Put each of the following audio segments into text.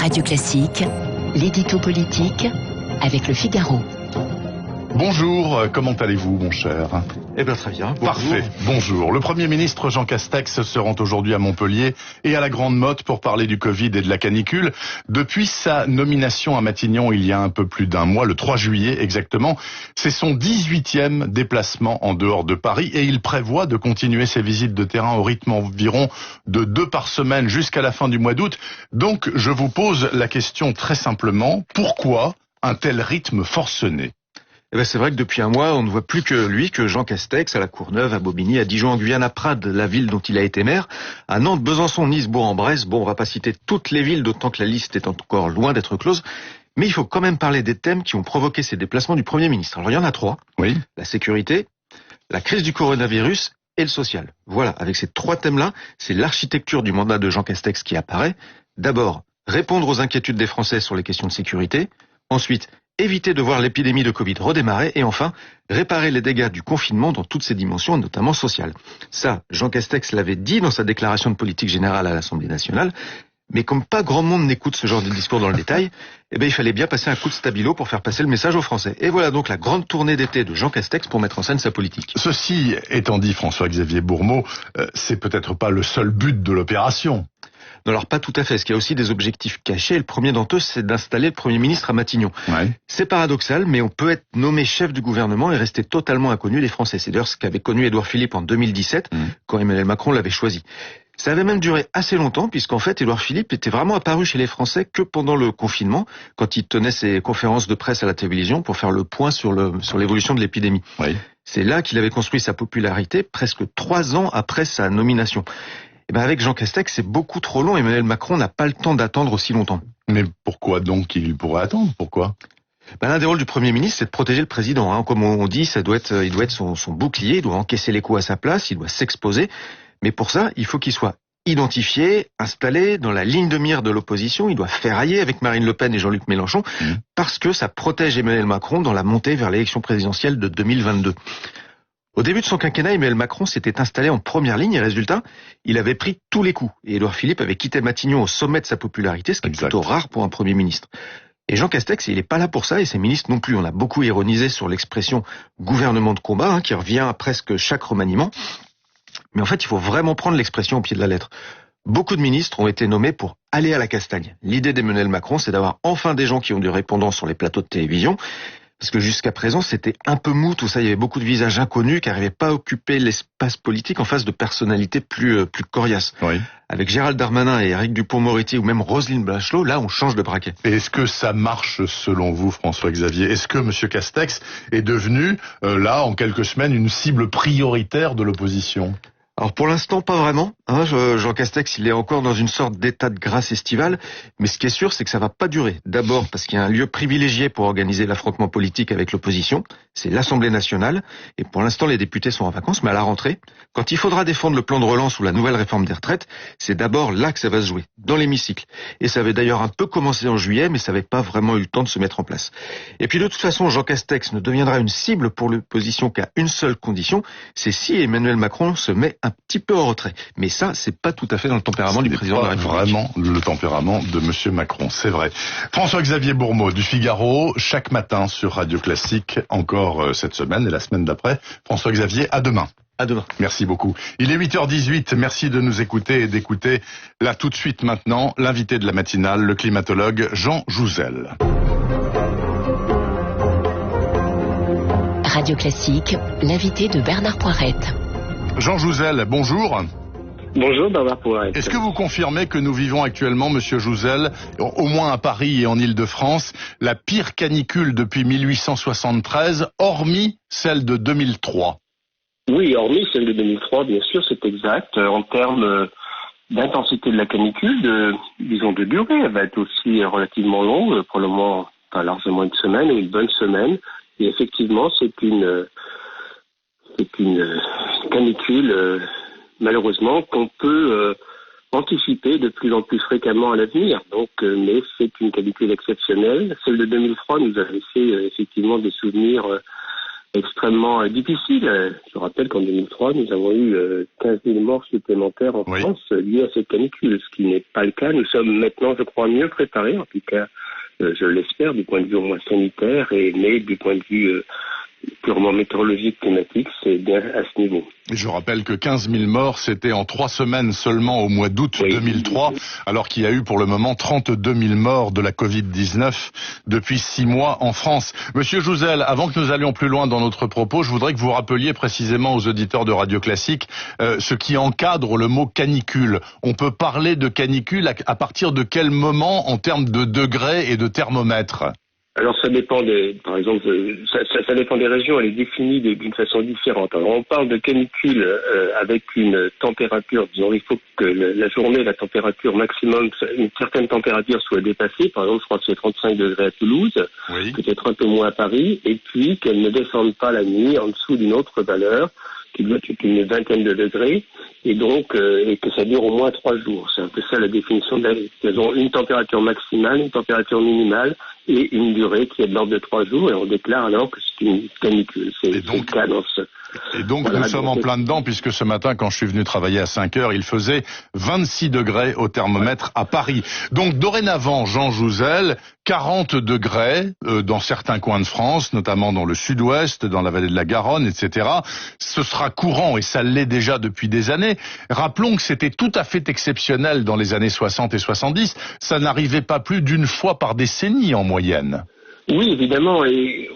Radio Classique, l'édito politique avec Le Figaro. Bonjour, comment allez-vous, mon cher? Eh bien, très bien. Bonjour. Parfait, bonjour. Le Premier ministre Jean Castex se rend aujourd'hui à Montpellier et à la Grande Motte pour parler du Covid et de la canicule. Depuis sa nomination à Matignon il y a un peu plus d'un mois, le 3 juillet exactement, c'est son 18e déplacement en dehors de Paris et il prévoit de continuer ses visites de terrain au rythme environ de 2 par semaine jusqu'à la fin du mois d'août. Donc, je vous pose la question très simplement, pourquoi un tel rythme forcené ? Eh ben, c'est vrai que depuis un mois, on ne voit plus que lui, que Jean Castex, à La Courneuve, à Bobigny, à Dijon, en Guyane, à Prades, la ville dont il a été maire, à Nantes, Besançon, Nice, Bourg-en-Bresse. Bon, on va pas citer toutes les villes, d'autant que la liste est encore loin d'être close. Mais il faut quand même parler des thèmes qui ont provoqué ces déplacements du Premier ministre. Alors, il y en a 3. Oui. La sécurité, la crise du coronavirus et le social. Voilà, avec ces 3 thèmes-là, c'est l'architecture du mandat de Jean Castex qui apparaît. D'abord, répondre aux inquiétudes des Français sur les questions de sécurité. Ensuite, éviter de voir l'épidémie de Covid redémarrer et enfin, réparer les dégâts du confinement dans toutes ses dimensions, notamment sociales. Ça, Jean Castex l'avait dit dans sa déclaration de politique générale à l'Assemblée nationale, mais comme pas grand monde n'écoute ce genre de discours dans le détail, eh ben, il fallait bien passer un coup de stabilo pour faire passer le message aux Français. Et voilà donc la grande tournée d'été de Jean Castex pour mettre en scène sa politique. Ceci étant dit, François-Xavier Bourmeau, c'est peut-être pas le seul but de l'opération. Non, alors pas tout à fait, parce qu'il y a aussi des objectifs cachés. Le premier d'entre eux, c'est d'installer le Premier ministre à Matignon. Ouais. C'est paradoxal, mais on peut être nommé chef du gouvernement et rester totalement inconnu des Français. C'est d'ailleurs ce qu'avait connu Édouard Philippe en 2017, quand Emmanuel Macron l'avait choisi. Ça avait même duré assez longtemps, puisqu'en fait, Édouard Philippe était vraiment apparu chez les Français que pendant le confinement, quand il tenait ses conférences de presse à la télévision pour faire le point sur l'évolution de l'épidémie. Oui. C'est là qu'il avait construit sa popularité, presque 3 ans après sa nomination. Eh ben avec Jean Castex, c'est beaucoup trop long. Emmanuel Macron n'a pas le temps d'attendre aussi longtemps. Mais pourquoi donc il pourrait attendre? Pourquoi? L'un des rôles du Premier ministre, c'est de protéger le président. Hein. Comme on dit, il doit être son bouclier, il doit encaisser les coups à sa place, il doit s'exposer. Mais pour ça, il faut qu'il soit identifié, installé dans la ligne de mire de l'opposition. Il doit ferrailler avec Marine Le Pen et Jean-Luc Mélenchon, parce que ça protège Emmanuel Macron dans la montée vers l'élection présidentielle de 2022. Au début de son quinquennat, Emmanuel Macron s'était installé en première ligne et résultat, il avait pris tous les coups. Et Édouard Philippe avait quitté Matignon au sommet de sa popularité, ce qui est plutôt rare pour un Premier ministre. Et Jean Castex, il n'est pas là pour ça et ses ministres non plus. On a beaucoup ironisé sur l'expression gouvernement de combat, qui revient à presque chaque remaniement. Mais en fait, il faut vraiment prendre l'expression au pied de la lettre. Beaucoup de ministres ont été nommés pour aller à la castagne. L'idée d'Emmanuel Macron, c'est d'avoir enfin des gens qui ont du répondant sur les plateaux de télévision. Parce que jusqu'à présent, c'était un peu mou, tout ça. Il y avait beaucoup de visages inconnus qui n'arrivaient pas à occuper l'espace politique en face de personnalités plus coriaces. Oui. Avec Gérald Darmanin et Éric Dupond-Moretti ou même Roselyne Bachelot, là, on change de braquet. Et est-ce que ça marche selon vous, François-Xavier? Est-ce que M. Castex est devenu, là, en quelques semaines, une cible prioritaire de l'opposition? Alors pour l'instant, pas vraiment. Jean Castex, il est encore dans une sorte d'état de grâce estivale. Mais ce qui est sûr, c'est que ça va pas durer. D'abord parce qu'il y a un lieu privilégié pour organiser l'affrontement politique avec l'opposition. C'est l'Assemblée nationale. Et pour l'instant, les députés sont en vacances. Mais à la rentrée, quand il faudra défendre le plan de relance ou la nouvelle réforme des retraites, c'est d'abord là que ça va se jouer, dans l'hémicycle. Et ça avait d'ailleurs un peu commencé en juillet, mais ça n'avait pas vraiment eu le temps de se mettre en place. Et puis de toute façon, Jean Castex ne deviendra une cible pour l'opposition qu'à une seule condition, c'est si Emmanuel Macron se met un petit peu en retrait. Mais ça, c'est pas tout à fait dans le tempérament du président de la République. Vraiment le tempérament de M. Macron, c'est vrai. François-Xavier Bourmeau du Figaro, chaque matin sur Radio Classique, encore cette semaine et la semaine d'après. François-Xavier, à demain. À demain. Merci beaucoup. Il est 8h18, merci de nous écouter et d'écouter là tout de suite maintenant l'invité de la matinale, le climatologue Jean Jouzel. Radio Classique, l'invité de Bernard Poirette. Jean Jouzel, bonjour. Bonjour Bernard Poirette. Est-ce que vous confirmez que nous vivons actuellement, Monsieur Jouzel, au moins à Paris et en Île-de-France, la pire canicule depuis 1873, hormis celle de 2003? Oui, hormis celle de 2003, bien sûr, c'est exact. En termes d'intensité de la canicule, de durée, elle va être aussi relativement longue, probablement pas largement une semaine ou une bonne semaine. Et effectivement, c'est une canicule, malheureusement, qu'on peut anticiper de plus en plus fréquemment à l'avenir. Donc, mais c'est une canicule exceptionnelle. Celle de 2003 nous a laissé effectivement des souvenirs extrêmement difficile. Je rappelle qu'en 2003, nous avons eu 15 000 morts supplémentaires en France liés à cette canicule, ce qui n'est pas le cas. Nous sommes maintenant, je crois, mieux préparés, en tout cas, je l'espère, du point de vue au moins sanitaire, mais du point de vue purement météorologique, climatique, c'est bien à ce niveau. Et je rappelle que 15 000 morts, c'était en 3 semaines seulement au mois d'août 2003, alors qu'il y a eu pour le moment 32 000 morts de la Covid-19 depuis 6 mois en France. Monsieur Jouzel, avant que nous allions plus loin dans notre propos, je voudrais que vous rappeliez précisément aux auditeurs de Radio Classique ce qui encadre le mot canicule. On peut parler de canicule à partir de quel moment en termes de degrés et de thermomètres ? Alors ça dépend par exemple, ça dépend des régions, elle est définie d'une façon différente. Alors on parle de canicule avec une température, disons il faut que la journée, la température maximum, une certaine température soit dépassée. Par exemple, je crois que c'est 35 degrés à Toulouse, peut-être un peu moins à Paris, et puis qu'elle ne descende pas la nuit en dessous d'une autre valeur, qui doit être une vingtaine de degrés, et donc et que ça dure au moins 3 jours. C'est un peu ça la définition de Elles ont une température maximale, une température minimale et une durée qui est de l'ordre de 3 jours, et on déclare alors que c'est une canicule. C'est le cas dans ce... Et donc nous sommes en plein dedans, puisque ce matin, quand je suis venu travailler à 5 heures, il faisait 26 degrés au thermomètre à Paris. Donc dorénavant, Jean Jouzel, 40 degrés dans certains coins de France, notamment dans le sud-ouest, dans la vallée de la Garonne, etc. Ce sera courant, et ça l'est déjà depuis des années. Rappelons que c'était tout à fait exceptionnel dans les années 60 et 70. Ça n'arrivait pas plus d'une fois par décennie en moyenne. Oui, évidemment, et...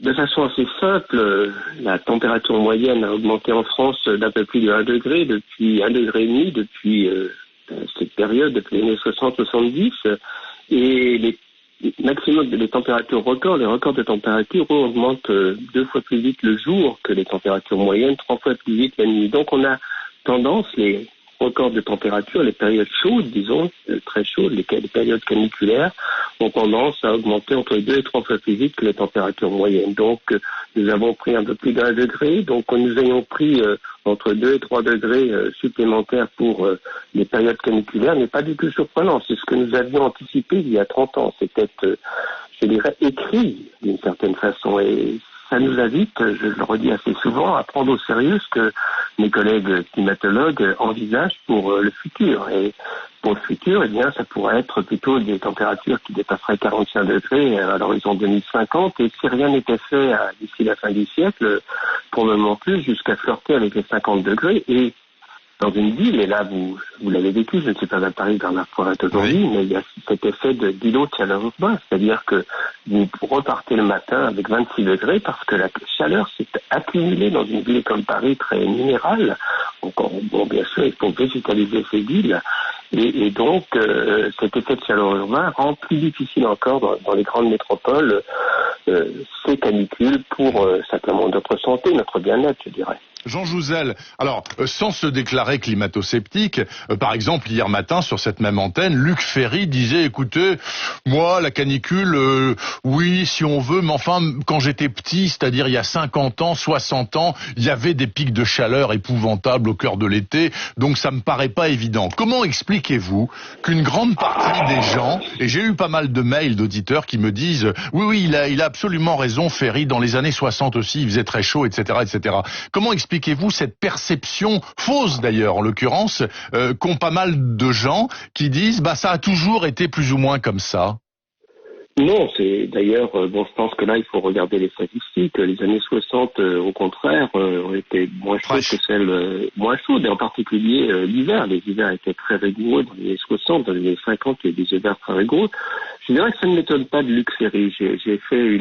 de façon assez simple, la température moyenne a augmenté en France d'un peu plus de 1 degré depuis 1,5 degré depuis cette période, depuis les années 60-70, et les maximum les températures records, les records de température augmentent 2 fois plus vite le jour que les températures moyennes, 3 fois plus vite la nuit. Donc on a tendance, les records de température, les périodes chaudes, disons, très chaudes, les périodes caniculaires, ont tendance à augmenter entre 2 et 3 fois plus vite que les températures moyennes. Donc, nous avons pris un peu plus d'1 degré, donc nous ayons pris entre 2 et 3 degrés supplémentaires pour les périodes caniculaires n'est pas du tout surprenant. C'est ce que nous avions anticipé il y a 30 ans. C'était, je dirais, écrit d'une certaine façon, et ça nous invite, je le redis assez souvent, à prendre au sérieux ce que mes collègues climatologues envisagent pour le futur. Et pour le futur, eh bien, ça pourrait être plutôt des températures qui dépasseraient 45 degrés à l'horizon 2050. Et si rien n'était fait d'ici la fin du siècle, probablement plus, jusqu'à flirter avec les 50 degrés. Et dans une ville, et là vous l'avez vécu, je ne suis pas à Paris dans la pointe aujourd'hui, mais il y a cet effet d'îlot de chaleur urbain, c'est-à-dire que vous repartez le matin avec 26 degrés parce que la chaleur s'est accumulée dans une ville comme Paris très minérale. Donc, bon, bien sûr, il faut végétaliser ces villes, et donc cet effet de chaleur urbain rend plus difficile encore dans les grandes métropoles ces canicules pour simplement notre santé, notre bien-être, je dirais. Jean Jouzel, alors sans se déclarer climato-sceptique, par exemple hier matin sur cette même antenne, Luc Ferry disait écoutez, moi la canicule, oui si on veut, mais enfin quand j'étais petit, c'est-à-dire il y a 50 ans, 60 ans, il y avait des pics de chaleur épouvantables au cœur de l'été, donc ça me paraît pas évident. Comment expliquez-vous qu'une grande partie des gens, et j'ai eu pas mal de mails d'auditeurs qui me disent oui il a absolument raison Ferry, dans les années 60 aussi il faisait très chaud, etc. Comment expliquez-vous cette perception, fausse d'ailleurs en l'occurrence, qu'ont pas mal de gens qui disent ça a toujours été plus ou moins comme ça? Non, c'est d'ailleurs, je pense que là il faut regarder les statistiques. Les années 60, au contraire, ont été moins chaudes que celles moins chaudes, et en particulier l'hiver. Les hivers étaient très rigoureux dans les années 60, dans les années 50, il y a des hivers très rigoureux. Je dirais que ça ne m'étonne pas de Luc Ferry. J'ai fait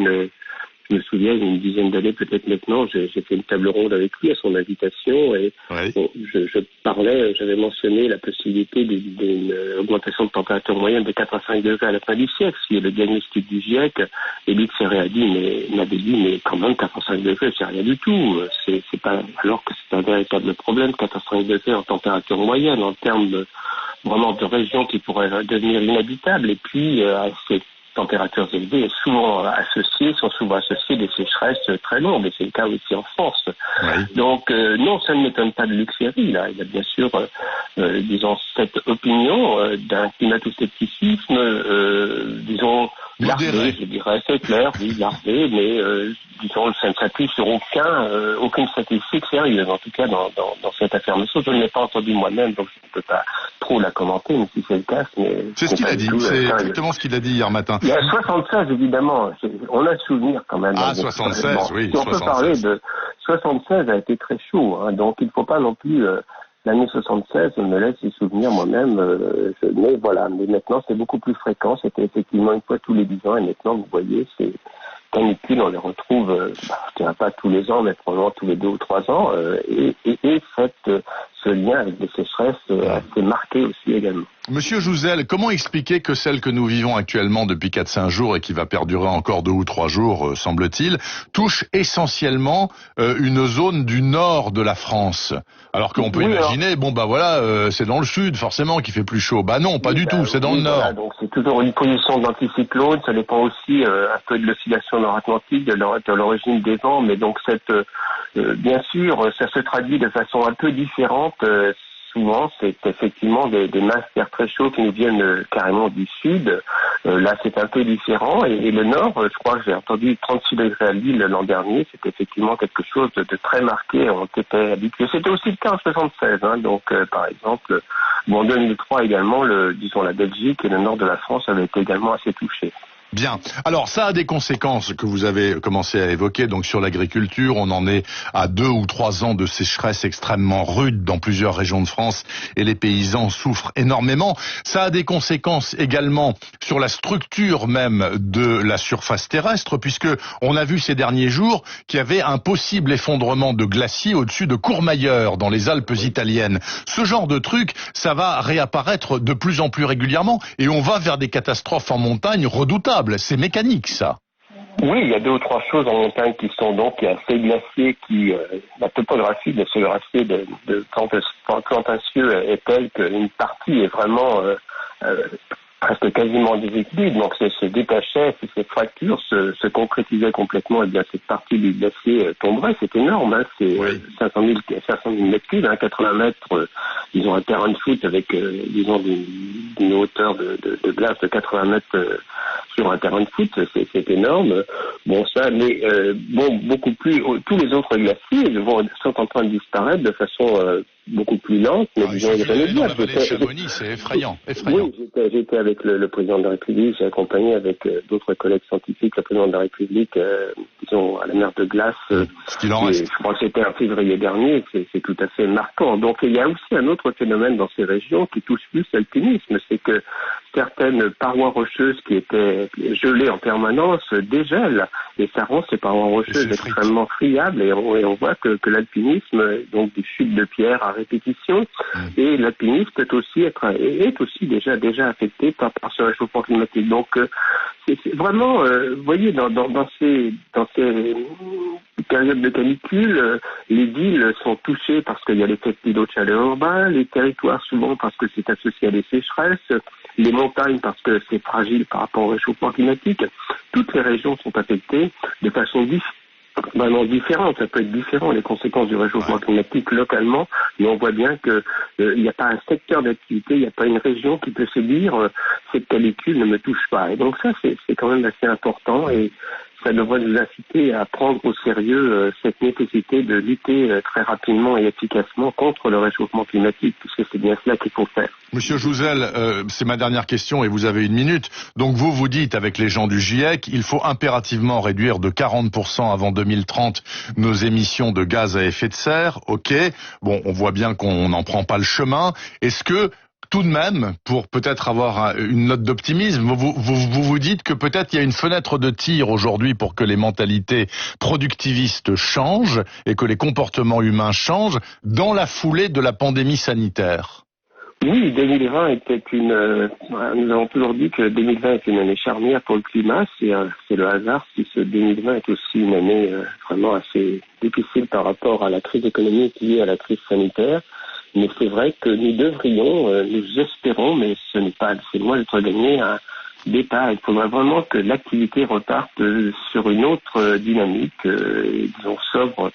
je me souviens, il y a une dizaine d'années peut-être maintenant, j'ai fait une table ronde avec lui à son invitation, et bon, j'avais mentionné la possibilité d'une augmentation de température moyenne de 4 à 5 degrés à la fin du siècle. Si le diagnostic du GIEC, et Luc Ferry m'avait dit, mais quand même 4 à 5 degrés, c'est rien du tout. C'est pas, alors que c'est un véritable problème, 4 à 5 degrés en température moyenne, en termes vraiment de régions qui pourraient devenir inhabitables, et puis c'est températures élevées sont souvent associées des sécheresses très longues, et c'est le cas aussi en France. Donc non, ça ne m'étonne pas de Luc Ferry. Là, il a bien sûr, disons, cette opinion d'un climato-scepticisme, disons, Modéré. Je dirais, c'est clair, oui, larvé, mais disons, ça ne s'appuie sur aucune statistique sérieuse, en tout cas dans cette affirmation. Je ne l'ai pas entendue moi-même, donc je ne peux pas trop la commenter, mais si c'est le cas, c'est ce qu'il a dit, c'est exactement ce qu'il a dit hier matin. Il y a 76, évidemment, on a le souvenir quand même. Ah, 76, oui. Si on peut parler de 76, a été très chaud, hein, donc il ne faut pas non plus... L'année 76, je me laisse y souvenir moi-même, mais voilà. Mais maintenant, c'est beaucoup plus fréquent. C'était effectivement une fois tous les 10 ans, et maintenant, vous voyez, ces canicules, on les retrouve, je dirais pas tous les ans, mais probablement tous les 2 ou 3 ans, et ce lien avec des sécheresses assez marqué aussi également. Monsieur Jouzel, comment expliquer que celle que nous vivons actuellement depuis 4-5 jours et qui va perdurer encore 2 ou 3 jours, semble-t-il, touche essentiellement une zone du nord de la France? Alors qu'on peut imaginer, c'est dans le sud forcément qu'il fait plus chaud. Bah non, pas du tout, c'est dans le nord. Voilà, donc c'est toujours une position d'anticyclone, ça dépend aussi un peu de l'oscillation nord-atlantique, de l'origine des vents, mais donc bien sûr, ça se traduit de façon un peu différente. Souvent, c'est effectivement des masses d'air très chaud qui nous viennent carrément du sud. Là, c'est un peu différent. Et le nord, je crois que j'ai entendu 36 degrés à Lille l'an dernier. C'était effectivement quelque chose de très marqué. On était habitué. C'était aussi le cas en 76. Hein. Donc, par exemple, en 2003 également, la Belgique et le nord de la France avaient été également assez touchés. Bien. Alors, ça a des conséquences que vous avez commencé à évoquer. Donc, sur l'agriculture, on en est à 2 ou 3 ans de sécheresse extrêmement rude dans plusieurs régions de France et les paysans souffrent énormément. Ça a des conséquences également sur la structure même de la surface terrestre, puisque on a vu ces derniers jours qu'il y avait un possible effondrement de glaciers au-dessus de Courmayeur, dans les Alpes italiennes. Ce genre de truc, ça va réapparaître de plus en plus régulièrement et on va vers des catastrophes en montagne redoutables. C'est mécanique, ça. Oui, il y a 2 ou 3 choses en montagne qui sont donc, il y a ces glaciers qui, la topographie de ce glacier de Plantancieux est telle qu'une partie est vraiment presque quasiment en déséquilibre, donc se détachait, ces fractures se concrétisaient complètement, et bien cette partie du glacier tomberait, c'est énorme, hein, c'est 500 000 mètres cubes, 80 mètres, disons un terrain de foot avec, d'une hauteur de glace de 80 mètres sur un terrain de foot, c'est énorme. Bon, ça, mais beaucoup plus, tous les autres glaciers sont en train de disparaître de façon beaucoup plus lente, mais disons irrémédiable. Dans la vallée de Chamonix, c'est effrayant. Oui, j'étais avec le président de la République, j'ai accompagné avec d'autres collègues scientifiques le président de la République, à la mer de glace. Ce qu'il en reste. Je crois que c'était en février dernier, c'est tout à fait marquant. Donc il y a aussi un autre phénomène dans ces régions qui touche plus l'alpinisme, c'est que certaines parois rocheuses qui étaient gelées en permanence dégèlent, et ça rend ces parois rocheuses extrêmement friables, et on voit que l'alpinisme, donc des chutes de pierres à répétition, et l'alpinisme est aussi déjà affecté par ce réchauffement climatique. Donc c'est vraiment, vous voyez, dans ces périodes de canicule, les villes sont touchées parce qu'il y a l'effet de chaleur urbain, les territoires souvent parce que c'est associé à des sécheresses, les montagnes parce que c'est fragile par rapport au réchauffement climatique. Toutes les régions sont affectées de façon différente. Ça peut être différent, les conséquences du réchauffement climatique localement, mais on voit bien que il n'y a pas un secteur d'activité, il n'y a pas une région qui peut se dire cette canicule ne me touche pas. Et donc ça, c'est quand même assez important, et ça devrait nous inciter à prendre au sérieux cette nécessité de lutter très rapidement et efficacement contre le réchauffement climatique, puisque c'est bien cela qu'il faut faire. Monsieur Jouzel, c'est ma dernière question et vous avez 1 minute. Donc vous dites avec les gens du GIEC, il faut impérativement réduire de 40% avant 2030 nos émissions de gaz à effet de serre. Ok, bon, on voit bien qu'on n'en prend pas le chemin. Est-ce que tout de même, pour peut-être avoir une note d'optimisme, vous dites que peut-être il y a une fenêtre de tir aujourd'hui pour que les mentalités productivistes changent et que les comportements humains changent dans la foulée de la pandémie sanitaire? Oui, 2020 était nous avons toujours dit que 2020 est une année charnière pour le climat. C'est le hasard si ce 2020 est aussi une année vraiment assez difficile par rapport à la crise économique liée à la crise sanitaire. Mais c'est vrai que nous devrions, nous espérons, mais ce n'est pas, c'est loin d'être gagné, un départ. Il faudrait vraiment que l'activité reparte sur une autre dynamique, disons sobre,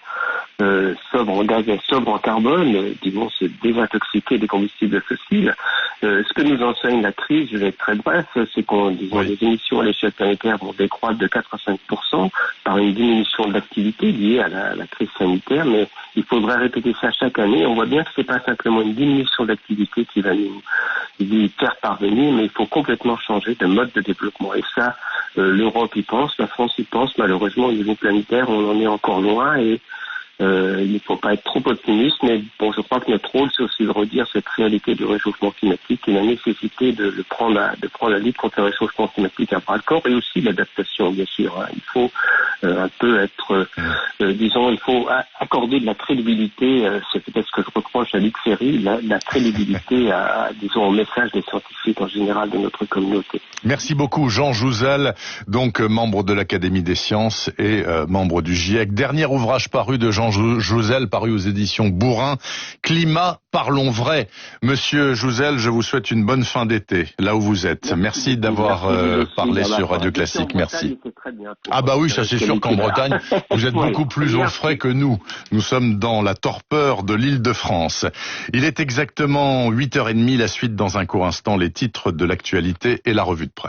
sobre en gaz et sobre en carbone, disons se désintoxiquer des combustibles fossiles. Ce que nous enseigne la crise, je vais être très bref, c'est qu'on les émissions à l'échelle planétaire vont décroître de 4 à 5% par une diminution de l'activité liée à la crise sanitaire, mais il faudrait répéter ça chaque année. On voit bien que c'est pas simplement une diminution d'activité qui va nous faire parvenir, mais il faut complètement changer de mode de développement. Et ça, l'Europe y pense, la France y pense. Malheureusement, au niveau planétaire, on en est encore loin et il ne faut pas être trop optimiste, mais bon, je crois que notre rôle, c'est aussi de redire cette réalité du réchauffement climatique et la nécessité de prendre la lutte contre le réchauffement climatique à bras le corps et aussi l'adaptation, bien sûr. Hein. Il faut un peu être, il faut accorder de la crédibilité, c'est peut-être ce que je reproche à Luc Ferry, la crédibilité au message des scientifiques en général de notre communauté. Merci beaucoup Jean Jouzel, donc membre de l'Académie des sciences et membre du GIEC. Dernier ouvrage paru de Jean Jouzel, paru aux éditions Bourrin, Climat, parlons vrai. Monsieur Jouzel, je vous souhaite une bonne fin d'été, là où vous êtes. Merci d'avoir parlé sur Radio Classique. Merci. Ah bah oui, ça c'est sûr qu'en Bretagne, vous êtes beaucoup plus au frais que nous. Nous sommes dans la torpeur de l'Île-de-France. Il est exactement 8h30, la suite dans un court instant, les titres de l'actualité et la revue de presse.